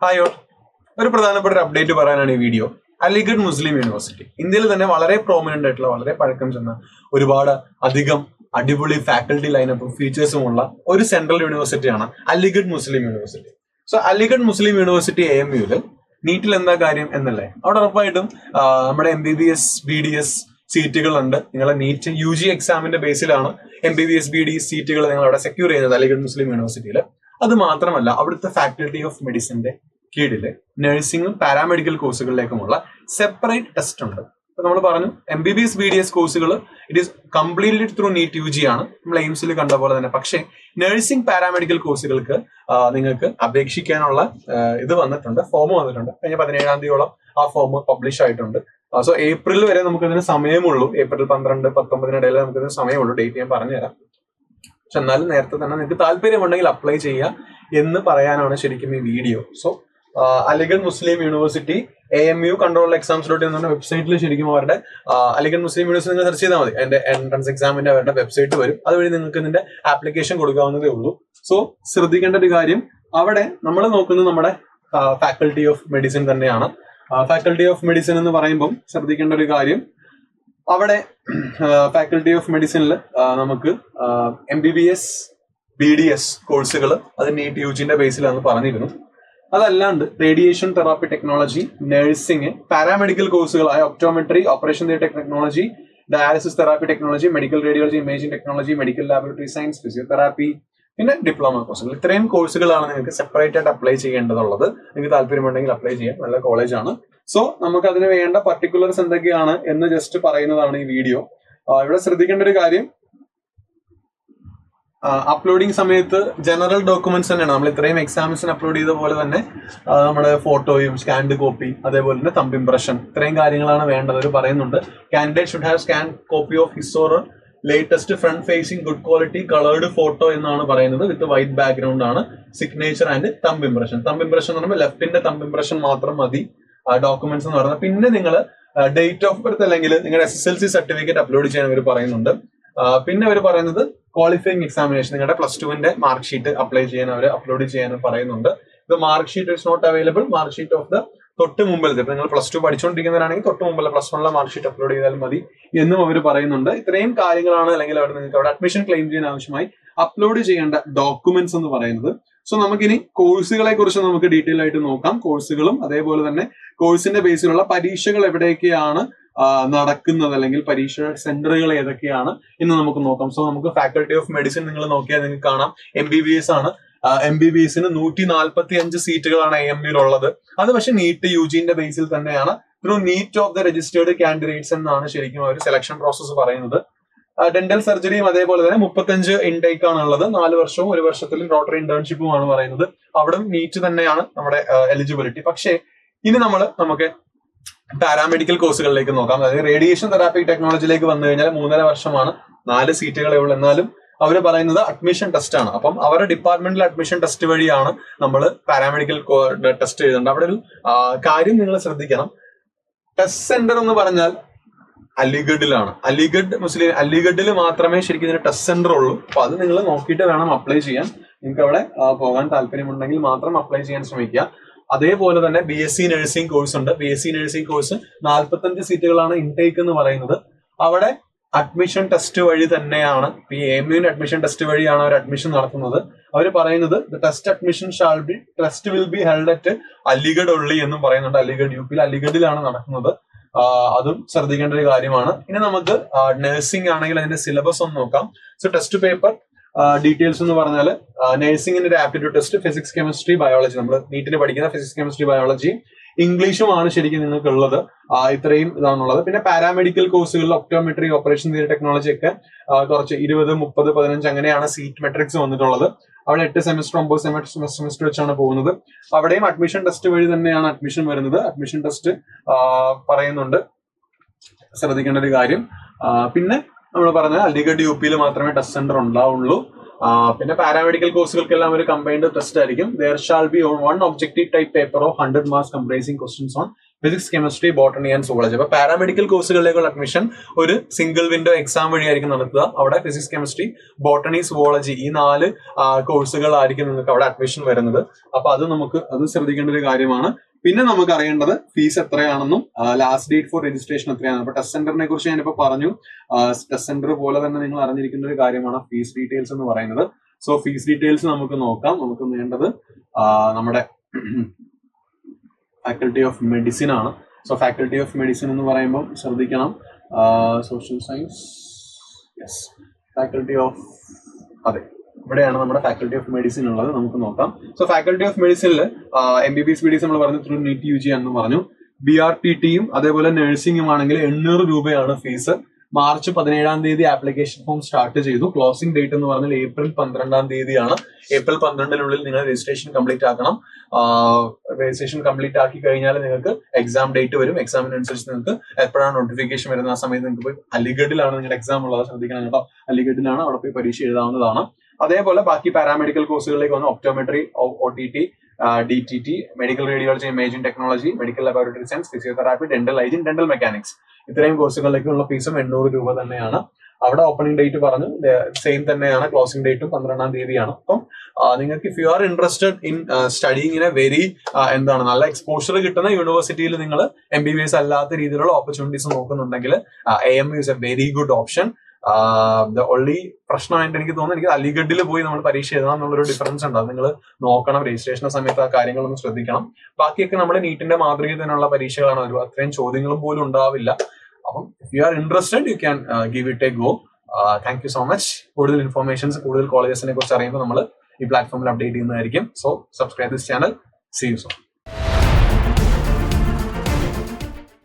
Hi all, ഒരു പ്രധാനപ്പെട്ട ഒരു അപ്ഡേറ്റ് പറയാനാണ് ഈ വീഡിയോ. അലിഗഡ് മുസ്ലിം യൂണിവേഴ്സിറ്റി ഇന്ത്യയിൽ തന്നെ വളരെ പ്രോമിനന്റ് ആയിട്ടുള്ള, വളരെ പഴക്കം ചെന്ന, ഒരുപാട് അധികം അടിപൊളി ഫാക്കൽറ്റി ലൈനപ്പും ഫീച്ചേഴ്സും ഉള്ള ഒരു സെൻട്രൽ യൂണിവേഴ്സിറ്റിയാണ് അലിഗഡ് മുസ്ലിം യൂണിവേഴ്സിറ്റി. സോ അലിഗഡ് മുസ്ലിം യൂണിവേഴ്സിറ്റി AMUവിൽ നീറ്റിൽ എന്താ കാര്യം എന്നല്ലേ, അവിടെ ഉറപ്പായിട്ടും നമ്മുടെ MBBS BDS സീറ്റുകളുണ്ട്. നിങ്ങളെ നീറ്റ് UG എക്സാമിന്റെ ബേസിലാണ് MBBS BDS സീറ്റുകൾ നിങ്ങൾ അവിടെ സെക്യൂർ ചെയ്യുന്നത് അലിഗഡ് മുസ്ലിം യൂണിവേഴ്സിറ്റിയിൽ. അത് മാത്രമല്ല, അവിടുത്തെ ഫാക്കൽറ്റി ഓഫ് മെഡിസിന്റെ കീഴില് നഴ്സിംഗും പാരാമെഡിക്കൽ കോഴ്സുകളിലേക്കുമുള്ള സെപ്പറേറ്റ് ടെസ്റ്റ് ഉണ്ട്. നമ്മൾ പറഞ്ഞു MBBS BDS കോഴ്സുകൾ it is completely through NEET UG ആണ്, നമ്മൾ എയിംസിൽ കണ്ട പോലെ തന്നെ. പക്ഷേ നഴ്സിംഗ് പാരാമെഡിക്കൽ കോഴ്സുകൾക്ക് നിങ്ങൾക്ക് അപേക്ഷിക്കാനുള്ള ഇത് വന്നിട്ടുണ്ട്, ഫോം വന്നിട്ടുണ്ട്. കഴിഞ്ഞ 17-ാം തീയതിയോളം ആ ഫോം പബ്ലിഷ് ആയിട്ടുണ്ട്. സോ ഏപ്രിൽ വരെ നമുക്കതിന് സമയമുള്ളൂ. ഏപ്രിൽ 12, 19 ഇടയിൽ നമുക്കതിന് സമയമുള്ളൂ. ഡേറ്റ് ഞാൻ പറഞ്ഞുതരാം. പക്ഷെ എന്നാലും നേരത്തെ തന്നെ നിങ്ങൾക്ക് താല്പര്യമുണ്ടെങ്കിൽ അപ്ലൈ ചെയ്യുക എന്ന് പറയാനാണ് ശരിക്കും ഈ വീഡിയോ. സോ അലിഗഡ് മുസ്ലിം യൂണിവേഴ്സിറ്റി AMU കൺട്രോൾ എക്സാംസ് എന്ന വെബ്സൈറ്റിൽ ശരിക്കും അവരുടെ അലിഗഡ് മുസ്ലിം യൂണിവേഴ്സിറ്റി നിങ്ങൾ സെർച്ച് ചെയ്താൽ മതി. അതിന്റെ എൻട്രൻസ് എക്സാമിന്റെ അവരുടെ വെബ്സൈറ്റ് വരും. അതുവഴി നിങ്ങൾക്ക് ഇതിന്റെ ആപ്ലിക്കേഷൻ കൊടുക്കാവുന്നതേ ഉള്ളൂ. സോ ശ്രദ്ധിക്കേണ്ട ഒരു കാര്യം, അവിടെ നമ്മൾ നോക്കുന്നത് നമ്മുടെ ഫാക്കൽറ്റി ഓഫ് മെഡിസിൻ തന്നെയാണ്. ഫാക്കൽറ്റി ഓഫ് മെഡിസിൻ എന്ന് പറയുമ്പോൾ ശ്രദ്ധിക്കേണ്ട ഒരു കാര്യം, അവിടെ ഫാക്കൽറ്റി ഓഫ് മെഡിസിനിൽ നമുക്ക് MBBS BDS കോഴ്സുകൾ അത് നീറ്റ് UGന്റെ ബേസിലാണെന്ന് പറഞ്ഞിരുന്നു. അതല്ലാണ്ട് radiation therapy technology, nursing, paramedical കോഴ്സുകളായ optometry, operation theatre technology, dialysis therapy technology, medical radiology, imaging technology, medical laboratory science, physiotherapy, പിന്നെ ഡിപ്ലോമ കോഴ്സുകൾ. ഇത്രയും കോഴ്സുകളാണ് നിങ്ങൾക്ക് സെപ്പറേറ്റ് ആയിട്ട് അപ്ലൈ ചെയ്യേണ്ടതുള്ളത്. നിങ്ങൾക്ക് താല്പര്യമുണ്ടെങ്കിൽ അപ്ലൈ ചെയ്യാം, നല്ല കോളേജാണ്. സോ നമുക്ക് അതിന് വേണ്ട പർട്ടിക്കുലർസ് എന്തൊക്കെയാണ് എന്ന് ജസ്റ്റ് പറയുന്നതാണ് ഈ വീഡിയോ. ഇവിടെ ശ്രദ്ധിക്കേണ്ട ഒരു കാര്യം, അപ്ലോഡിങ് സമയത്ത് ജനറൽ ഡോക്യുമെന്റ്സ് തന്നെയാണ് നമ്മൾ ഇത്രയും എക്സാമിൻസിന് അപ്ലോഡ് ചെയ്ത പോലെ തന്നെ നമ്മുടെ ഫോട്ടോയും സ്കാൻഡ് കോപ്പി, അതേപോലെ തന്നെ തമ്പ് ഇംപ്രഷൻ, ഇത്രയും കാര്യങ്ങളാണ് വേണ്ടത്. അവർ പറയുന്നുണ്ട് candidate should have scan copy of his or latest front facing good quality coloured photo എന്നാണ് പറയുന്നത്. വിത്ത് വൈറ്റ് ബാക്ക്ഗ്രൗണ്ട് ആണ്, signature and thumb impression. Thumb impression എന്ന് പറയുമ്പോൾ ലെഫ്റ്റിന്റെ തമ്പ് ഇംപ്രഷൻ മാത്രം മതി ഡോക്യുമെന്റ്സ് എന്ന് പറയുന്നത്. പിന്നെ നിങ്ങൾ ഡേറ്റ് ഓഫ് ബർത്ത് അല്ലെങ്കിൽ നിങ്ങളുടെ SSLC സർട്ടിഫിക്കറ്റ് അപ്ലോഡ് ചെയ്യാൻ അവർ പറയുന്നുണ്ട്. പിന്നെ അവർ പറയുന്നത് ക്വാളിഫയിങ് എക്സാമിനേഷൻ, നിങ്ങളുടെ +2ന്റെ മാർക്ക് ഷീറ്റ് അപ്ലൈ ചെയ്യാൻ അവർ അപ്ലോഡ് ചെയ്യാൻ പറയുന്നുണ്ട്. ഇത് mark sheet is not available, mark sheet of the തൊട്ട് മുമ്പിലത്തെ, ഇപ്പൊ നിങ്ങൾ +2 പഠിച്ചുകൊണ്ടിരിക്കുന്നവരാണെങ്കിൽ തൊട്ട് മുമ്പുള്ള +1 മാർക്ക് ഷീറ്റ് അപ്ലോഡ് ചെയ്താൽ മതി എന്നും അവർ പറയുന്നുണ്ട്. ഇത്രയും കാര്യങ്ങളാണ് അല്ലെങ്കിൽ അവിടെ നിങ്ങൾക്ക് അവിടെ അഡ്മിഷൻ ക്ലെയിം ചെയ്യാൻ ആവശ്യമായി അപ്ലോഡ് ചെയ്യേണ്ട ഡോക്യുമെന്റ്സ് എന്ന് പറയുന്നത്. സോ നമുക്കിനി കോഴ്സുകളെ കുറിച്ച് നമുക്ക് ഡീറ്റെയിൽ ആയിട്ട് നോക്കാം. കോഴ്സുകളും അതേപോലെ തന്നെ കോഴ്സിന്റെ ബേസിലുള്ള പരീക്ഷകൾ എവിടെയൊക്കെയാണ് നടക്കുന്നത്, അല്ലെങ്കിൽ പരീക്ഷ സെന്ററുകൾ ഏതൊക്കെയാണ് എന്ന് നമുക്ക് നോക്കാം. സോ നമുക്ക് ഫാക്കൽറ്റി ഓഫ് മെഡിസിൻ നിങ്ങൾ നോക്കിയാൽ നിങ്ങൾക്ക് കാണാം MBBS ആണ്. MBBSന് 145 സീറ്റുകളാണ് AMUയിൽ ഉള്ളത്. അത് പക്ഷെ നീറ്റ് UGന്റെ ബേസിൽ തന്നെയാണ്, through NEET of the registered candidates എന്നാണ് ശരിക്കും അവർ സെലക്ഷൻ പ്രോസസ്സ് പറയുന്നത്. ഡെന്റൽ സർജറിയും അതേപോലെ തന്നെ 35 ഇൻടേക്ക് ആണ് ഉള്ളത്. 4 വർഷവും 1 വർഷത്തിലും റോട്ടറി ഇന്റേൺഷിപ്പും ആണ് പറയുന്നത്. അവിടെ നീറ്റ് തന്നെയാണ് നമ്മുടെ എലിജിബിലിറ്റി. പക്ഷേ ഇനി നമുക്ക് പാരാമെഡിക്കൽ കോഴ്സുകളിലേക്ക് നോക്കാം. അതായത് റേഡിയേഷൻ തെറാപ്പി ടെക്നോളജിയിലേക്ക് വന്നു കഴിഞ്ഞാൽ 3.5 വർഷമാണ്, 4 സീറ്റുകളേ ഉള്ളൂ. എന്നാലും അവർ പറയുന്നത് അഡ്മിഷൻ ടെസ്റ്റ് ആണ്. അപ്പം അവരുടെ ഡിപ്പാർട്ട്മെന്റിൽ അഡ്മിഷൻ ടെസ്റ്റ് വഴിയാണ് നമ്മൾ പാരാമെഡിക്കൽ ടെസ്റ്റ് എഴുതേണ്ടത്. അവിടെ ഒരു കാര്യം നിങ്ങൾ ശ്രദ്ധിക്കണം, ടെസ്റ്റ് സെന്റർ എന്ന് പറഞ്ഞാൽ അലിഗഡിലാണ്. അലിഗഡിൽ മാത്രമേ ശരിക്കും ഇതിന് ടെസ്റ്റ് സെന്റർ ഉള്ളൂ. അപ്പൊ അത് നിങ്ങൾ നോക്കിയിട്ട് വേണം അപ്ലൈ ചെയ്യാൻ. നിങ്ങൾക്ക് അവിടെ പോകാൻ താല്പര്യമുണ്ടെങ്കിൽ മാത്രം അപ്ലൈ ചെയ്യാൻ ശ്രമിക്കുക. അതേപോലെ തന്നെ BSc നഴ്സിംഗ് കോഴ്സ് ഉണ്ട്. BSc നഴ്സിംഗ് കോഴ്സ് 45 സീറ്റുകളാണ് ഇൻടേക്ക് എന്ന് പറയുന്നത്. അവിടെ അഡ്മിഷൻ ടെസ്റ്റ് വഴി തന്നെയാണ്, AMUവിന്റെ അഡ്മിഷൻ ടെസ്റ്റ് വഴിയാണ് അവർ അഡ്മിഷൻ നടത്തുന്നത്. അവർ പറയുന്നത് test will be held at Aligarh only എന്നും പറയുന്നുണ്ട്. അലിഗഡ് UPയിൽ അലിഗഡിലാണ് നടക്കുന്നത്. അതും ശ്രദ്ധിക്കേണ്ട ഒരു കാര്യമാണ്. ഇനി നമുക്ക് നഴ്സിംഗ് ആണെങ്കിൽ അതിന്റെ സിലബസ് ഒന്ന് നോക്കാം. സോ ടെസ്റ്റ് പേപ്പർ ഡീറ്റെയിൽസ് എന്ന് പറഞ്ഞാൽ നഴ്സിംഗിന്റെ ഒരു aptitude test, physics chemistry biology, നമ്മൾ നീറ്റിന് പഠിക്കുന്ന ഫിസിക്സ് കെമിസ്ട്രി ബയോളജി, ഇംഗ്ലീഷുമാണ് ശരിക്കും നിങ്ങൾക്ക് ഉള്ളത്. ഇത്രയും ഇതാണുള്ളത്. പിന്നെ പാരാമെഡിക്കൽ കോഴ്സുകളിൽ ഒപ്റ്റോമെട്രി, ഓപ്പറേഷൻ തിയേറ്റർ ടെക്നോളജി ഒക്കെ കുറച്ച് 20, 30, 15 അങ്ങനെയാണ് സീറ്റ് മെട്രിക്സ് വന്നിട്ടുള്ളത്. അവിടെ 8 സെമിസ്റ്റർ 9 സെമിസ്റ്റർ വെച്ചാണ് പോകുന്നത്. അവിടെയും അഡ്മിഷൻ ടെസ്റ്റ് വഴി തന്നെയാണ് അഡ്മിഷൻ വരുന്നത്. അഡ്മിഷൻ ടെസ്റ്റ് പറയുന്നുണ്ട്, ശ്രദ്ധിക്കേണ്ട ഒരു കാര്യം. പിന്നെ നമ്മൾ പറഞ്ഞ അലിഗഡ് UPയിൽ മാത്രമേ ടെസ്റ്റ് സെന്റർ ഉണ്ടാവുള്ളൂ. പിന്നെ പാരാമെഡിക്കൽ കോഴ്സുകൾക്കെല്ലാം ഒരു കമ്പൈൻഡ് ടെസ്റ്റ് ആയിരിക്കും. There shall be 1 objective type paper of 100 marks comprising questions on physics, chemistry, botany and zoology. അപ്പൊ പാരാമെഡിക്കൽ കോഴ്സുകളിലേക്കുള്ള അഡ്മിഷൻ ഒരു സിംഗിൾ വിൻഡോ എക്സാം വഴിയായിരിക്കും നടത്തുക. അവിടെ ഫിസിക്സ്, കെമിസ്ട്രി, ബോട്ടണി, സുവോളജി ഈ 4 കോഴ്സുകളായിരിക്കും നിങ്ങൾക്ക് അവിടെ അഡ്മിഷൻ വരുന്നത്. അപ്പൊ അത് ശ്രദ്ധിക്കേണ്ട ഒരു കാര്യമാണ്. പിന്നെ നമുക്ക് അറിയേണ്ടത് ഫീസ് എത്രയാണെന്നും ലാസ്റ്റ് ഡേറ്റ് ഫോർ രജിസ്ട്രേഷൻ എത്രയാണ്. അപ്പൊ ടെസ്റ്റ് സെന്ററിനെ കുറിച്ച് ഞാനിപ്പോ പറഞ്ഞു. ടെസ്റ്റ് സെന്റർ പോലെ തന്നെ നിങ്ങൾ അറിഞ്ഞിരിക്കുന്ന ഒരു കാര്യമാണ് ഫീസ് ഡീറ്റെയിൽസ് എന്ന് പറയുന്നത്. സോ ഫീസ് ഡീറ്റെയിൽസ് നമുക്ക് നോക്കാം. നമുക്ക് വേണ്ടത് നമ്മുടെ ഫാക്കൽറ്റി ഓഫ് മെഡിസിൻ ആണ്. സോ ഫാക്കൽറ്റി ഓഫ് മെഡിസിൻ എന്ന് പറയുമ്പോൾ ശ്രദ്ധിക്കണം, social science, yes, faculty of, അതെ, ഇവിടെയാണ് നമ്മുടെ ഫാക്കൽറ്റി ഓഫ് മെഡിസിൻ ഉള്ളത്. നമുക്ക് നോക്കാം. സോ ഫാക്കൽറ്റി ഓഫ് മെഡിസിനിൽ MBBS BDS നമ്മൾ പറഞ്ഞു ത്രൂ നീറ്റ് UG എന്ന് പറഞ്ഞു. BRPTയും അതേപോലെ നഴ്സിംഗും ആണെങ്കിൽ 800 രൂപയാണ് ഫീസ്. മാർച്ച് 17-ാം തീയതി ആപ്ലിക്കേഷൻ ഫോം സ്റ്റാർട്ട് ചെയ്തു. ക്ലോസിംഗ് ഡേറ്റ് എന്ന് പറഞ്ഞാൽ ഏപ്രിൽ 12-ാം തീയതിയാണ്. ഏപ്രിൽ 12-നുള്ളിൽ നിങ്ങൾ രജിസ്ട്രേഷൻ കംപ്ലീറ്റ് ആക്കണം. രജിസ്ട്രേഷൻ കംപ്ലീറ്റ് ആക്കി കഴിഞ്ഞാൽ നിങ്ങൾക്ക് എക്സാം ഡേറ്റ് വരും. എക്സാമിനനുസരിച്ച് നിങ്ങൾക്ക് എപ്പോഴാണ് നോട്ടിഫിക്കേഷൻ വരുന്നത് ആ സമയത്ത് നിങ്ങൾക്ക് പോയി, അലിഗഡിലാണ് നിങ്ങളുടെ എക്സാം ഉള്ളത്, ശ്രദ്ധിക്കണം കേട്ടോ. അലിഗഡിലാണ്, അവിടെ പോയി പരീക്ഷ എഴുതാവുന്നതാണ്. അതേപോലെ ബാക്കി പാരാമെഡിക്കൽ കോഴ്സുകളിലേക്ക് വന്ന് optometry, OTT, DTT, medical radiology, imaging technology, medical laboratory science, physiotherapy, dental hygiene, dental mechanics, ഇത്രയും കോഴ്സുകളിലേക്കുള്ള ഫീസും 800 രൂപ തന്നെയാണ്. അവിടെ ഓപ്പണിംഗ് ഡേറ്റ് പറഞ്ഞു സെയിം തന്നെയാണ്. ക്ലോസിംഗ് ഡേറ്റും 12-ാം തീയതിയാണ്. അപ്പം നിങ്ങൾക്ക് if you are interested in studying in a very നല്ല എക്സ്പോഷർ കിട്ടുന്ന യൂണിവേഴ്സിറ്റിയിൽ നിങ്ങൾ MBBS അല്ലാത്ത രീതിയിലുള്ള ഓപ്പർച്യൂണിറ്റീസ് നോക്കുന്നുണ്ടെങ്കിൽ AMU is a very good option. Only പ്രശ്നമായിട്ട് എനിക്ക് തോന്നുന്നു, എനിക്ക് അലിഗഡിൽ പോയി നമ്മൾ പരീക്ഷ എഴുതണം എന്നുള്ളൊരു ഡിഫറൻസ് ഉണ്ടാവും. നിങ്ങൾ നോക്കണം, രജിസ്ട്രേഷൻ സമയത്ത് ആ കാര്യങ്ങളൊന്നും ശ്രദ്ധിക്കണം. ബാക്കിയൊക്കെ നമ്മുടെ നീറ്റിന്റെ മാതൃകയിൽ തന്നെയുള്ള പരീക്ഷകളാണ്. അത്രയും ചോദ്യങ്ങളും പോലും ഉണ്ടാവില്ല. അപ്പം if you are interested you can give it a go. Thank you so much. കൂടുതൽ ഇൻഫോർമേഷൻസ്, കൂടുതൽ കോളേജസിനെ കുറിച്ച് അറിയുമ്പോൾ നമ്മൾ ഈ പ്ലാറ്റ്ഫോമിൽ അപ്ഡേറ്റ് ചെയ്യുന്നതായിരിക്കും. So subscribe this channel. See you zone.